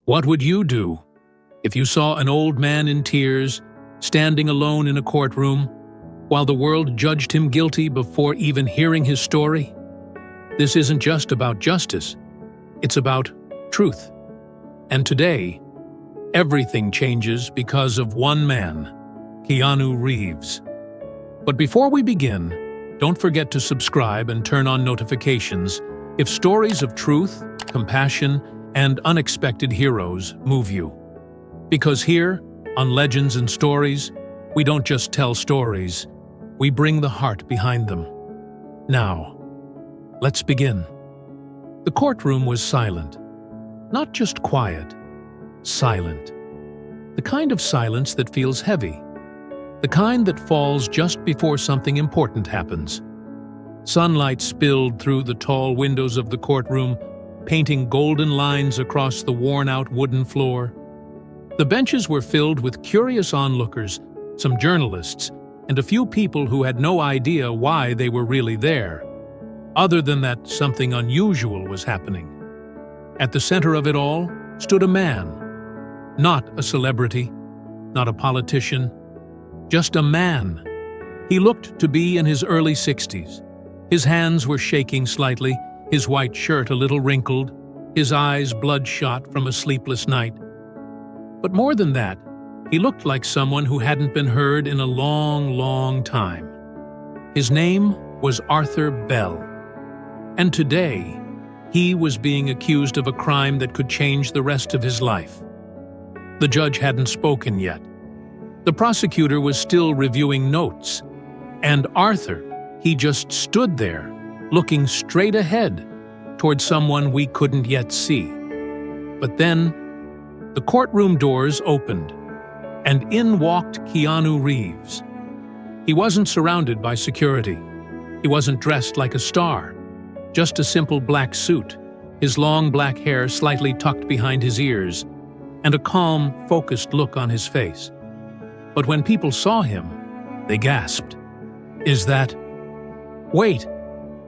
What would you do if you saw an old man in tears, standing alone in a courtroom, while the world judged him guilty before even hearing his story? This isn't just about justice, it's about truth. And today, everything changes because of one man, Keanu Reeves. But before we begin, don't forget to subscribe and turn on notifications if stories of truth, compassion, and unexpected heroes move you. Because here, on Legends and Stories, we don't just tell stories, we bring the heart behind them. Now, let's begin. The courtroom was silent. Not just quiet, silent. The kind of silence that feels heavy. The kind that falls just before something important happens. Sunlight spilled through the tall windows of the courtroom, painting golden lines across the worn-out wooden floor. The benches were filled with curious onlookers, some journalists, and a few people who had no idea why they were really there, other than that something unusual was happening. At the center of it all stood a man. Not a celebrity, not a politician, just a man. He looked to be in his early 60s. His hands were shaking slightly, his white shirt a little wrinkled, his eyes bloodshot from a sleepless night. But more than that, he looked like someone who hadn't been heard in a long, long time. His name was Arthur Bell. And today, he was being accused of a crime that could change the rest of his life. The judge hadn't spoken yet. The prosecutor was still reviewing notes. And Arthur, he just stood there, looking straight ahead toward someone we couldn't yet see. But then, the courtroom doors opened, and in walked Keanu Reeves. He wasn't surrounded by security. He wasn't dressed like a star, just a simple black suit, his long black hair slightly tucked behind his ears, and a calm, focused look on his face. But when people saw him, they gasped. Wait,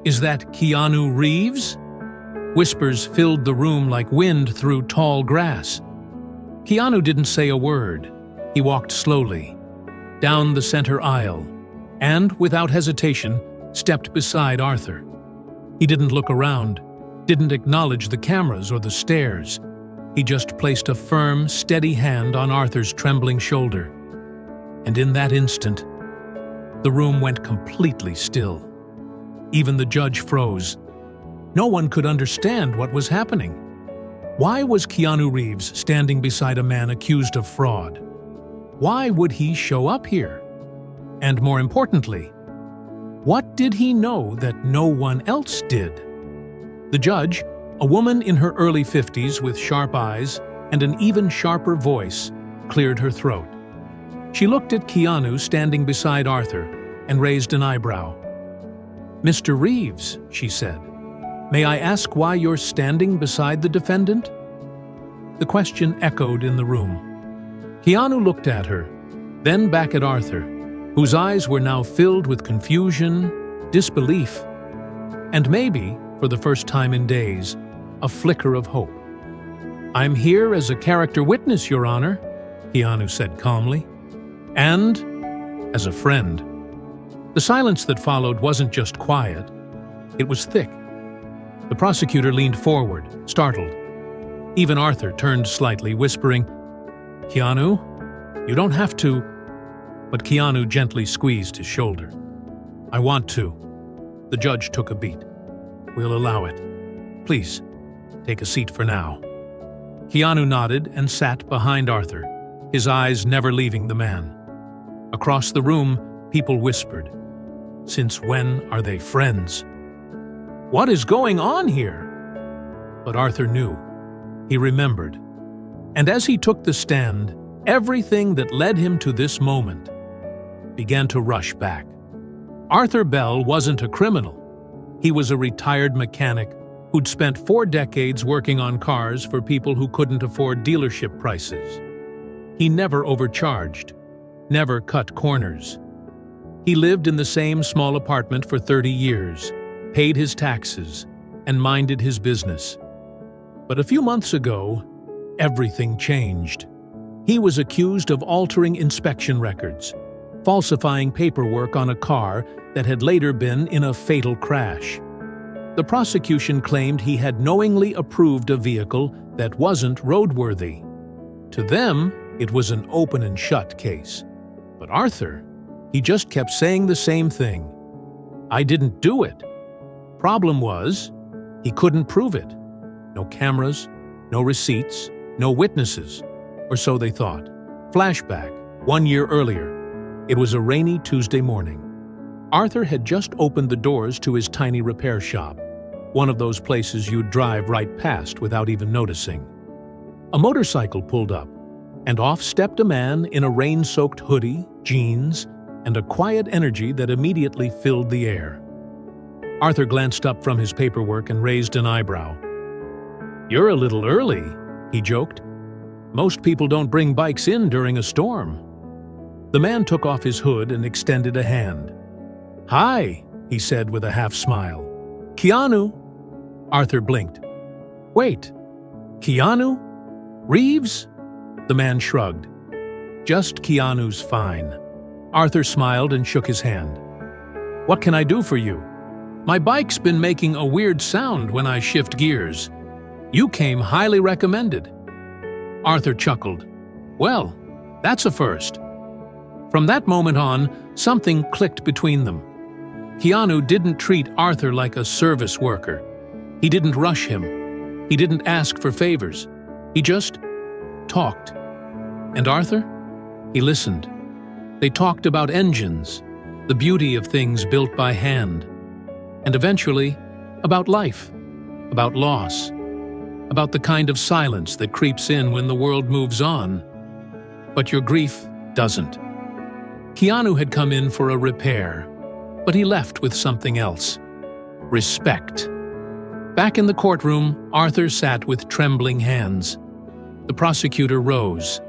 is that Keanu Reeves? Whispers filled the room like wind through tall grass. Keanu didn't say a word. He walked slowly, down the center aisle, and, without hesitation, stepped beside Arthur. He didn't look around, didn't acknowledge the cameras or the stares. He just placed a firm, steady hand on Arthur's trembling shoulder. And in that instant, the room went completely still. Even the judge froze. No one could understand what was happening. Why was Keanu Reeves standing beside a man accused of fraud? Why would he show up here? And more importantly, what did he know that no one else did? The judge, a woman in her early 50s with sharp eyes and an even sharper voice, cleared her throat. She looked at Keanu standing beside Arthur and raised an eyebrow. "Mr. Reeves," she said, "may I ask why you're standing beside the defendant?" The question echoed in the room. Keanu looked at her, then back at Arthur, whose eyes were now filled with confusion, disbelief, and maybe, for the first time in days, a flicker of hope. "I'm here as a character witness, Your Honor," Keanu said calmly, "and as a friend." The silence that followed wasn't just quiet, it was thick. The prosecutor leaned forward, startled. Even Arthur turned slightly, whispering, "Keanu, you don't have to." But Keanu gently squeezed his shoulder. "I want to." The judge took a beat. "We'll allow it. Please, take a seat for now." Keanu nodded and sat behind Arthur, his eyes never leaving the man. Across the room, people whispered, "Since when are they friends? What is going on here?" But Arthur knew. He remembered. And as he took the stand, everything that led him to this moment began to rush back. Arthur Bell wasn't a criminal. He was a retired mechanic who'd spent 4 decades working on cars for people who couldn't afford dealership prices. He never overcharged, never cut corners. He lived in the same small apartment for 30 years, paid his taxes, and minded his business. But a few months ago, everything changed. He was accused of altering inspection records, falsifying paperwork on a car that had later been in a fatal crash. The prosecution claimed he had knowingly approved a vehicle that wasn't roadworthy. To them, it was an open and shut case. But Arthur, he just kept saying the same thing. I didn't do it. Problem was, he couldn't prove it. No cameras, no receipts, no witnesses, or so they thought. Flashback, 1 year earlier. It was a rainy Tuesday morning. Arthur had just opened the doors to his tiny repair shop, one of those places you'd drive right past without even noticing. A motorcycle pulled up, and off stepped a man in a rain-soaked hoodie, jeans, and a quiet energy that immediately filled the air. Arthur glanced up from his paperwork and raised an eyebrow. "You're a little early," he joked. "Most people don't bring bikes in during a storm." The man took off his hood and extended a hand. "Hi," he said with a half-smile. "Keanu." Arthur blinked. "Wait, Keanu? Reeves?" The man shrugged. "Just Keanu's fine." Arthur smiled and shook his hand. "What can I do for you?" "My bike's been making a weird sound when I shift gears. You came highly recommended." Arthur chuckled. "Well, that's a first." From that moment on, something clicked between them. Keanu didn't treat Arthur like a service worker. He didn't rush him. He didn't ask for favors. He just talked. And Arthur? He listened. They talked about engines, the beauty of things built by hand, and eventually about life, about loss, about the kind of silence that creeps in when the world moves on. But your grief doesn't. Keanu had come in for a repair, but he left with something else. Respect. Back in the courtroom, Arthur sat with trembling hands. The prosecutor rose.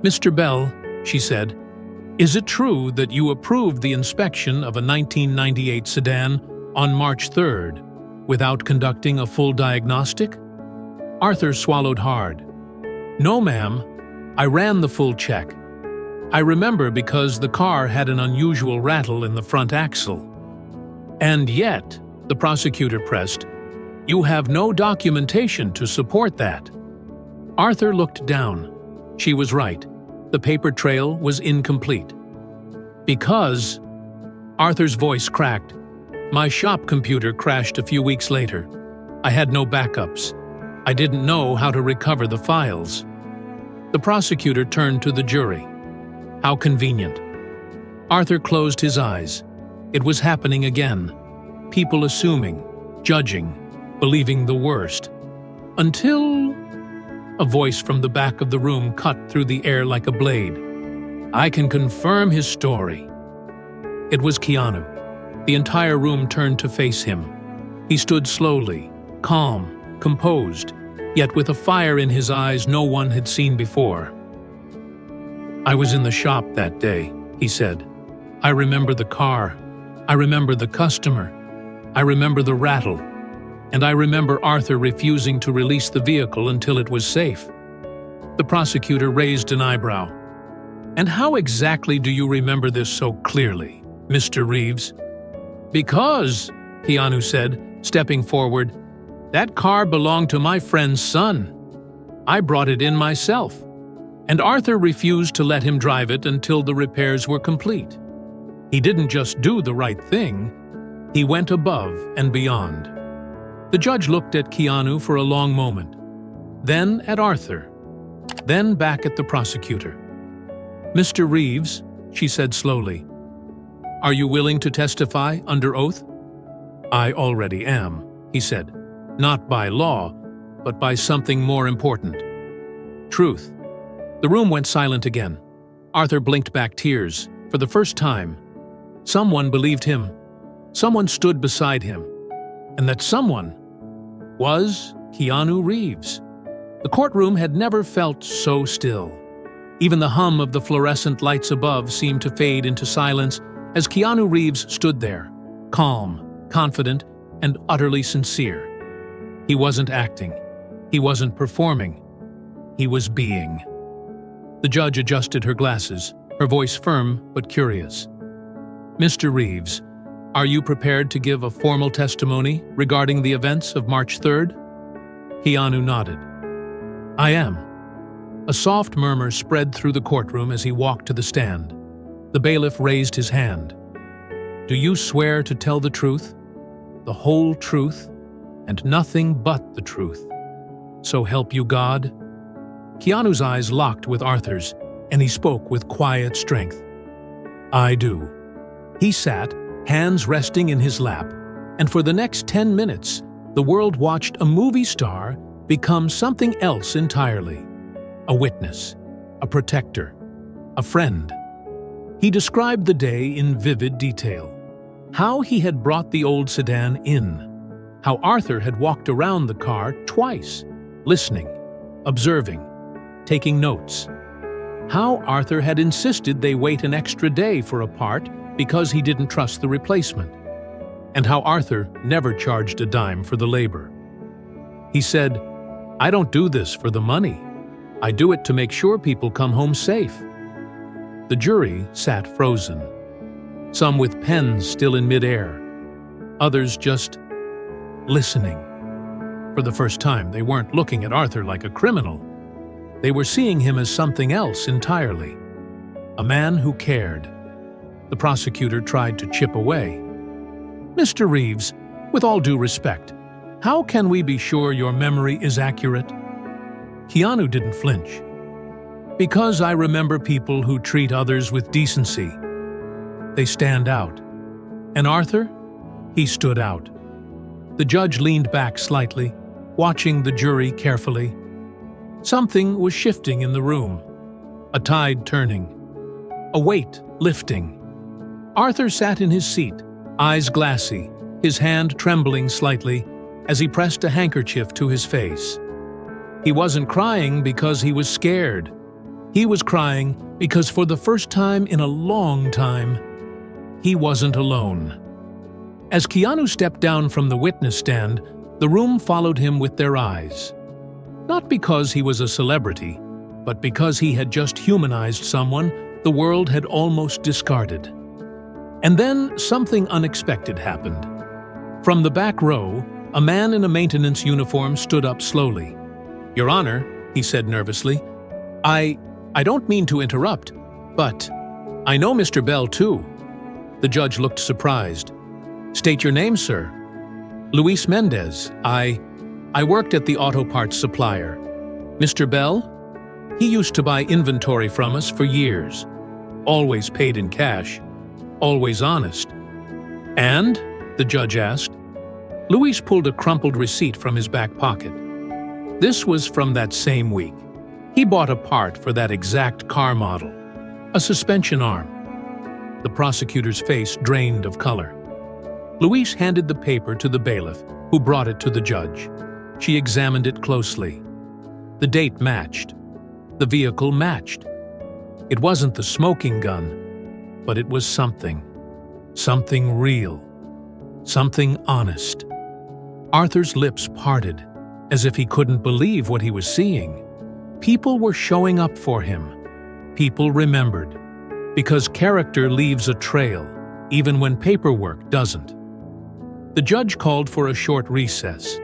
"Mr. Bell," she said, "is it true that you approved the inspection of a 1998 sedan on March 3rd without conducting a full diagnostic?" Arthur swallowed hard. "No, ma'am. I ran the full check. I remember because the car had an unusual rattle in the front axle." "And yet," the prosecutor pressed, "you have no documentation to support that." Arthur looked down. She was right. The paper trail was incomplete. "Because," Arthur's voice cracked, "my shop computer crashed a few weeks later. I had no backups. I didn't know how to recover the files." The prosecutor turned to the jury. How convenient. Arthur closed his eyes. It was happening again. People assuming, judging, believing the worst. Until a voice from the back of the room cut through the air like a blade. "I can confirm his story." It was Keanu. The entire room turned to face him. He stood slowly, calm, composed, yet with a fire in his eyes no one had seen before. "I was in the shop that day," he said. "I remember the car. I remember the customer. I remember the rattle. And I remember Arthur refusing to release the vehicle until it was safe." The prosecutor raised an eyebrow. "And how exactly do you remember this so clearly, Mr. Reeves?" "Because," Keanu said, stepping forward, "that car belonged to my friend's son. I brought it in myself, and Arthur refused to let him drive it until the repairs were complete. He didn't just do the right thing, he went above and beyond." The judge looked at Keanu for a long moment, then at Arthur, then back at the prosecutor. "Mr. Reeves," she said slowly, "are you willing to testify under oath?" "I already am," he said, "not by law, but by something more important. Truth." The room went silent again. Arthur blinked back tears. For the first time, someone believed him. Someone stood beside him. And that someone was Keanu Reeves. The courtroom had never felt so still. Even the hum of the fluorescent lights above seemed to fade into silence as Keanu Reeves stood there, calm, confident, and utterly sincere. He wasn't acting. He wasn't performing. he was being. The judge adjusted her glasses, her voice firm but curious. "Mr. Reeves, are you prepared to give a formal testimony regarding the events of March 3rd? Keanu nodded. "I am." A soft murmur spread through the courtroom as he walked to the stand. The bailiff raised his hand. "Do you swear to tell the truth, the whole truth, and nothing but the truth? So help you God?" Keanu's eyes locked with Arthur's, and he spoke with quiet strength. "I do." He sat, hands resting in his lap, and for the next 10 minutes, the world watched a movie star become something else entirely. A witness, a protector, a friend. He described the day in vivid detail. How he had brought the old sedan in. How Arthur had walked around the car twice, listening, observing, taking notes. How Arthur had insisted they wait an extra day for a part because he didn't trust the replacement. And how Arthur never charged a dime for the labor. He said, "I don't do this for the money. I do it to make sure people come home safe." The jury sat frozen. Some with pens still in midair. Others just listening. For the first time, they weren't looking at Arthur like a criminal. They were seeing him as something else entirely. A man who cared. The prosecutor tried to chip away. "Mr. Reeves, with all due respect, how can we be sure your memory is accurate?" Keanu didn't flinch. "Because I remember people who treat others with decency. They stand out. And Arthur? He stood out." The judge leaned back slightly, watching the jury carefully. Something was shifting in the room. A tide turning. A weight lifting. Arthur sat in his seat, eyes glassy, his hand trembling slightly as he pressed a handkerchief to his face. He wasn't crying because he was scared. He was crying because for the first time in a long time, he wasn't alone. As Keanu stepped down from the witness stand, the room followed him with their eyes. Not because he was a celebrity, but because he had just humanized someone the world had almost discarded. And then something unexpected happened. From the back row, a man in a maintenance uniform stood up slowly. "Your Honor," he said nervously, I don't mean to interrupt, but I know Mr. Bell too." The judge looked surprised. "State your name, sir." "Luis Mendez. I worked at the auto parts supplier." "Mr. Bell? He used to buy inventory from us for years. Always paid in cash. Always honest." "And?" the judge asked. Luis pulled a crumpled receipt from his back pocket. This was from that same week. He bought a part for that exact car model. A suspension arm. The prosecutor's face drained of color. Luis handed the paper to the bailiff, who brought it to the judge. She examined it closely. The date matched. The vehicle matched. It wasn't the smoking gun, but it was something. Something real. Something honest. Arthur's lips parted, as if he couldn't believe what he was seeing. People were showing up for him. People remembered. Because character leaves a trail, even when paperwork doesn't. The judge called for a short recess.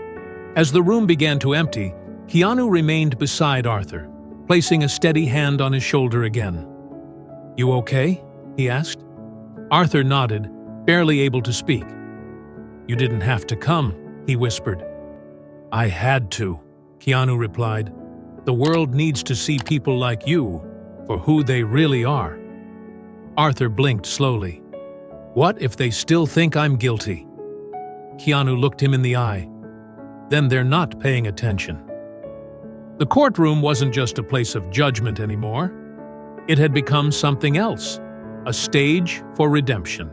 As the room began to empty, Keanu remained beside Arthur, placing a steady hand on his shoulder again. "You okay?" he asked. Arthur nodded, barely able to speak. "You didn't have to come," he whispered. "I had to," Keanu replied. "The world needs to see people like you for who they really are." Arthur blinked slowly. "What if they still think I'm guilty?" Keanu looked him in the eye. "Then they're not paying attention." The courtroom wasn't just a place of judgment anymore. It had become something else, a stage for redemption.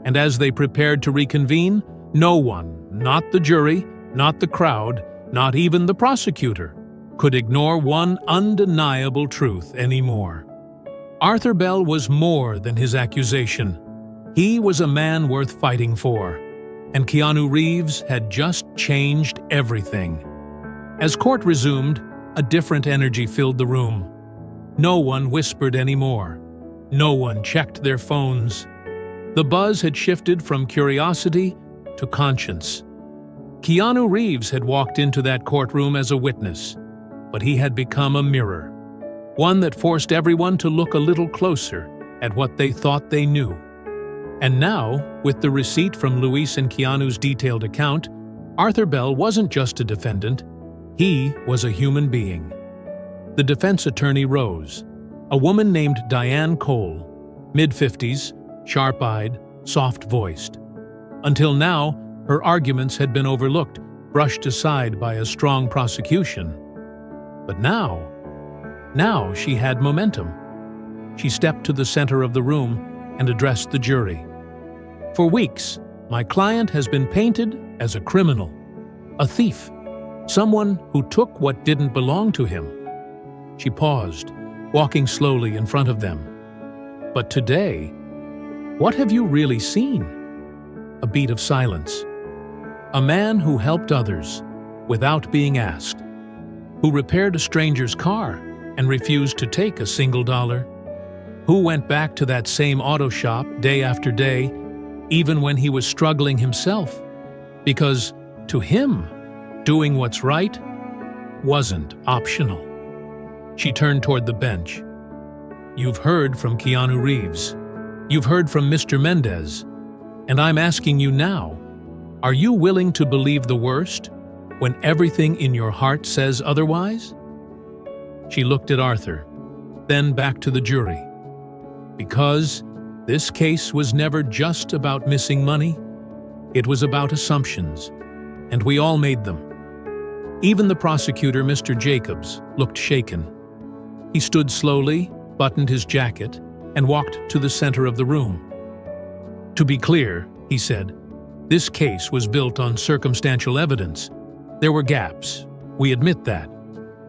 And as they prepared to reconvene, no one, not the jury, not the crowd, not even the prosecutor, could ignore one undeniable truth anymore. Arthur Bell was more than his accusation. He was a man worth fighting for, and Keanu Reeves had just changed everything. As court resumed, A different energy filled the room. No one whispered anymore. No one checked their phones. The buzz had shifted from curiosity to conscience. Keanu Reeves had walked into that courtroom as a witness, but he had become a mirror, one that forced everyone to look a little closer at what they thought they knew. And now, with the receipt from Luis and Keanu's detailed account, Arthur Bell wasn't just a defendant, he was a human being. The defense attorney rose, a woman named Diane Cole, mid-50s, sharp-eyed, soft-voiced. Until now, her arguments had been overlooked, brushed aside by a strong prosecution. But now she had momentum. She stepped to the center of the room and addressed the jury. For weeks, my client has been painted as a criminal, a thief, someone who took what didn't belong to him. She paused, walking slowly in front of them. But today, what have you really seen? A beat of silence. A man who helped others without being asked, who repaired a stranger's car and refused to take a single dollar, who went back to that same auto shop day after day, even when he was struggling himself, because to him, doing what's right wasn't optional. She turned toward the bench. You've heard from Keanu Reeves. You've heard from Mr. Mendez. And I'm asking you now, are you willing to believe the worst when everything in your heart says otherwise? She looked at Arthur, then back to the jury. Because this case was never just about missing money, it was about assumptions, and we all made them. Even the prosecutor, Mr. Jacobs, looked shaken. He stood slowly, buttoned his jacket, and walked to the center of the room. To be clear, he said, this case was built on circumstantial evidence. There were gaps, we admit that,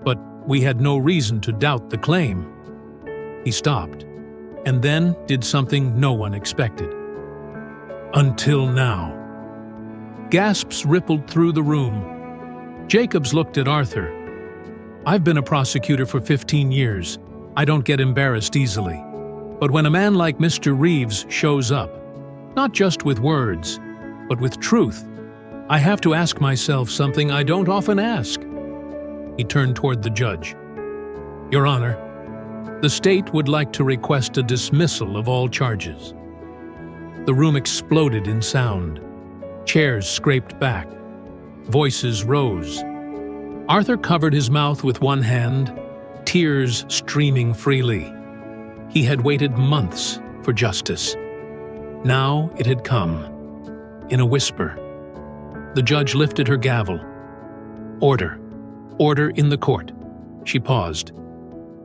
but we had no reason to doubt the claim. He stopped, and then did something no one expected. Until now. Gasps rippled through the room. Jacobs looked at Arthur. I've been a prosecutor for 15 years. I don't get embarrassed easily. But when a man like Mr. Reeves shows up, not just with words, but with truth, I have to ask myself something I don't often ask. He turned toward the judge. Your Honor, the state would like to request a dismissal of all charges. The room exploded in sound. Chairs scraped back. Voices rose. Arthur covered his mouth with one hand, tears streaming freely. He had waited months for justice. Now it had come. In a whisper, the judge lifted her gavel. Order. Order in the court. She paused.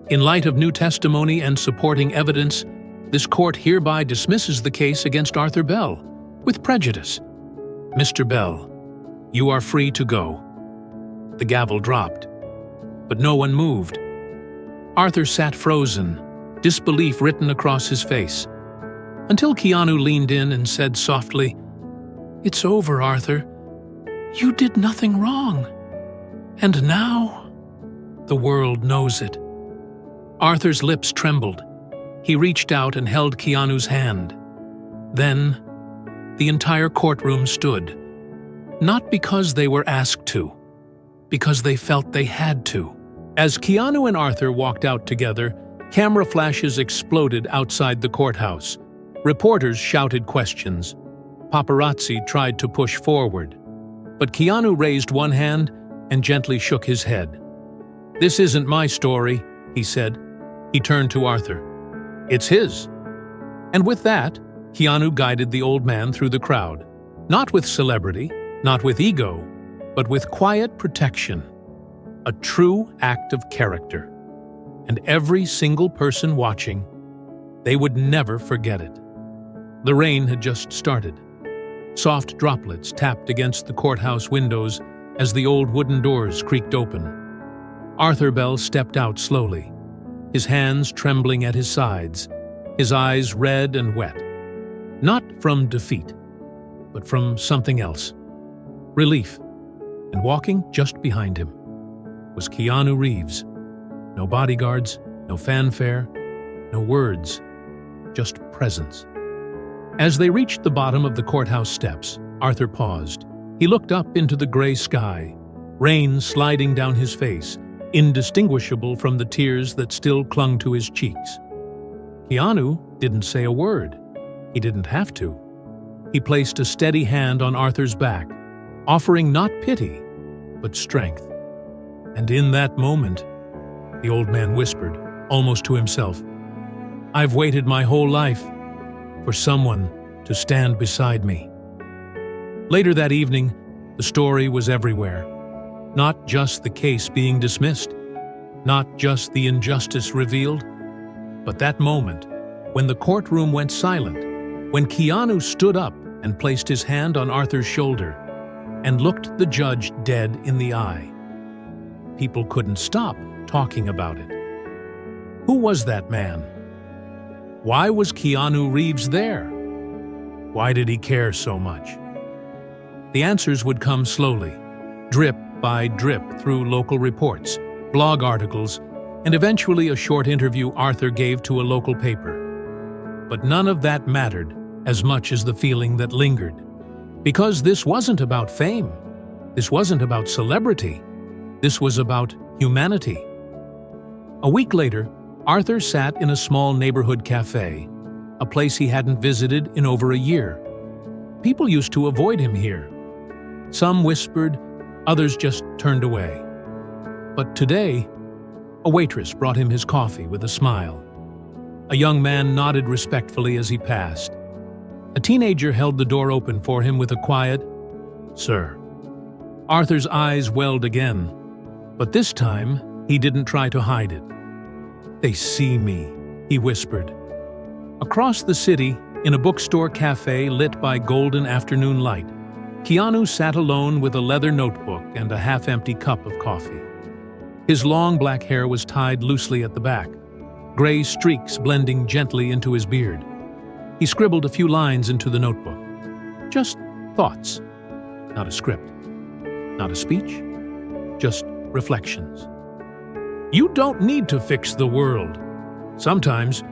In light of new testimony and supporting evidence, this court hereby dismisses the case against Arthur Bell, with prejudice. Mr. Bell, you are free to go. The gavel dropped, but no one moved. Arthur sat frozen, disbelief written across his face, until Keanu leaned in and said softly, It's over, Arthur. You did nothing wrong. And now, the world knows it. Arthur's lips trembled. He reached out and held Keanu's hand. Then, the entire courtroom stood. Not because they were asked to, because they felt they had to. As Keanu and Arthur walked out together, camera flashes exploded outside the courthouse. Reporters shouted questions. Paparazzi tried to push forward. But Keanu raised one hand and gently shook his head. This isn't my story, he said. He turned to Arthur. It's his. And with that, Keanu guided the old man through the crowd. Not with celebrity, not with ego, but with quiet protection. A true act of character. And every single person watching, they would never forget it. The rain had just started. Soft droplets tapped against the courthouse windows as the old wooden doors creaked open. Arthur Bell stepped out slowly, his hands trembling at his sides, his eyes red and wet. Not from defeat, but from something else. Relief, and walking just behind him was Keanu Reeves. No bodyguards, no fanfare, no words, just presence. As they reached the bottom of the courthouse steps, Arthur paused. He looked up into the gray sky, rain sliding down his face, indistinguishable from the tears that still clung to his cheeks. Keanu didn't say a word. He didn't have to. He placed a steady hand on Arthur's back, offering not pity, but strength. And in that moment, the old man whispered, almost to himself, "I've waited my whole life for someone to stand beside me." Later that evening, the story was everywhere. Not just the case being dismissed, not just the injustice revealed, but that moment when the courtroom went silent, when Keanu stood up and placed his hand on Arthur's shoulder and looked the judge dead in the eye. People couldn't stop talking about it. Who was that man? Why was Keanu Reeves there? Why did he care so much? The answers would come slowly, drip by drip through local reports, blog articles, and eventually a short interview Arthur gave to a local paper. But none of that mattered as much as the feeling that lingered. Because this wasn't about fame. This wasn't about celebrity. This was about humanity. A week later, Arthur sat in a small neighborhood cafe, a place he hadn't visited in over a year. People used to avoid him here. Some whispered, others just turned away. But today, a waitress brought him his coffee with a smile. A young man nodded respectfully as he passed. A teenager held the door open for him with a quiet, "Sir." Arthur's eyes welled again, but this time he didn't try to hide it. "They see me," he whispered. Across the city, in a bookstore cafe lit by golden afternoon light, Keanu sat alone with a leather notebook and a half-empty cup of coffee. His long black hair was tied loosely at the back, gray streaks blending gently into his beard. He scribbled a few lines into the notebook. Just thoughts, not a script, not a speech, just reflections. You don't need to fix the world. Sometimes,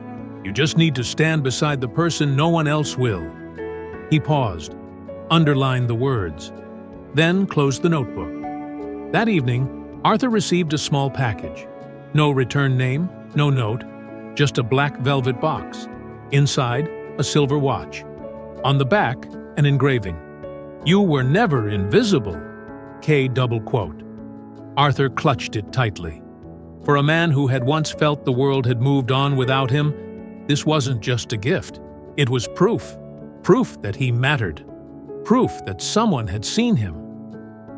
you just need to stand beside the person no one else will. He paused, underlined the words, then closed the notebook. That evening, Arthur received a small package. No return name, no note, just a black velvet box. Inside, a silver watch. On the back, an engraving. "You were never invisible." K double quote. Arthur clutched it tightly. For a man who had once felt the world had moved on without him, this wasn't just a gift. It was proof. Proof that he mattered. Proof that someone had seen him.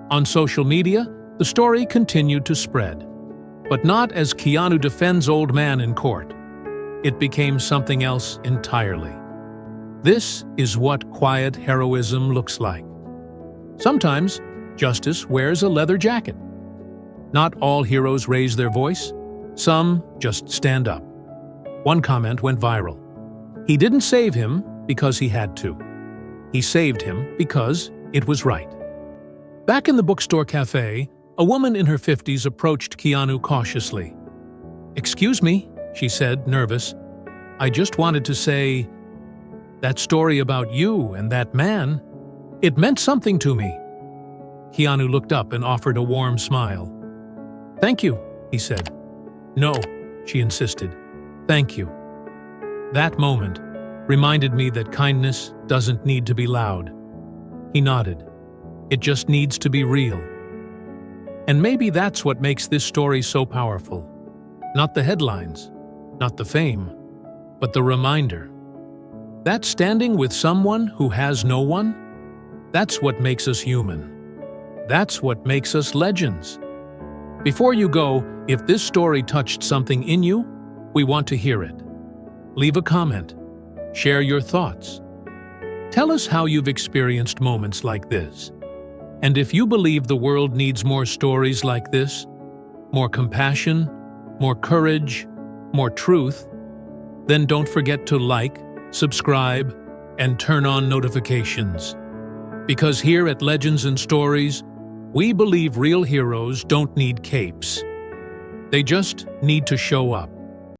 On social media, the story continued to spread. But not as Keanu defends old man in court. It became something else entirely. This is what quiet heroism looks like. Sometimes, justice wears a leather jacket. Not all heroes raise their voice. Some just stand up. One comment went viral. He didn't save him because he had to. He saved him because it was right. Back in the bookstore cafe, a woman in her 50s approached Keanu cautiously. "Excuse me," she said, nervous. "I just wanted to say, that story about you and that man, it meant something to me." Keanu looked up and offered a warm smile. "Thank you," he said. "No," she insisted. "Thank you." That moment reminded me that kindness doesn't need to be loud. He nodded. It just needs to be real. And maybe that's what makes this story so powerful. Not the headlines, not the fame, but the reminder. That standing with someone who has no one, that's what makes us human. That's what makes us legends. Before you go, if this story touched something in you, we want to hear it. Leave a comment. Share your thoughts. Tell us how you've experienced moments like this. And if you believe the world needs more stories like this, more compassion, more courage, more truth, then don't forget to like, subscribe, and turn on notifications. Because here at Legends and Stories, We believe real heroes don't need capes. They just need to show up.